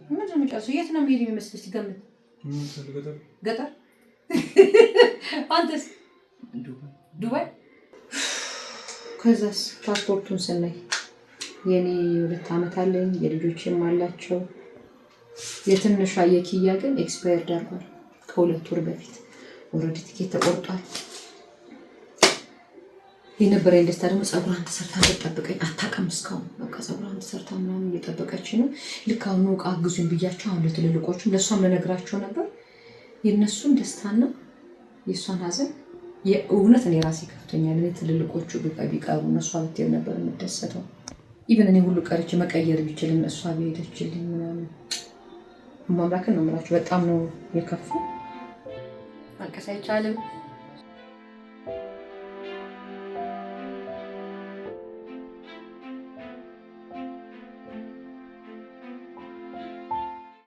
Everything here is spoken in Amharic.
ምንድን ነው የምጨርሰው? የት ነው የምሄድ የሚመስልሽ? ትገምት። ገጠር። አንተስ? ዱባይ። ከዛስ ፓስፖርቱን ስናይ የኔ 2 ዓመት አለኝ፣ የልጆችም አላቸው። የትንሿ የኪያ ግን ኤክስፓየርድ አድርጓል ከ2 ወር በፊት። ኦልሬዲ ቲኬት ተቆርጧል። የነበረኝ ደስታ ደግሞ ፀጉሯን ተሰርታ እንድትጠብቀኝ አታውቅም እስካሁን። በቃ ፀጉሯን ተሰርታ ምናምን እየጠበቀች ነው። ልክ አሁን ዕቃ አግዙኝ ብያቸው አሁን ለትልልቆቹም ለእሷም ልነግራቸው ነበር። የእነሱን ደስታና የእሷን ሀዘን የእውነት እኔ ራሴ ከፍቶኛል። እኔ ትልልቆቹ ቢቀሩ እነሷ ብትሄድ ነበር የምደሰተው። ኢቨን እኔ ሁሉ ቀርቼ መቀየር ቢችልም እሷ ቢሄደችልኝ ምናምን ማምላክን ነው የምላችሁ። በጣም ነው የከፋው። ማልቀስ አይቻልም።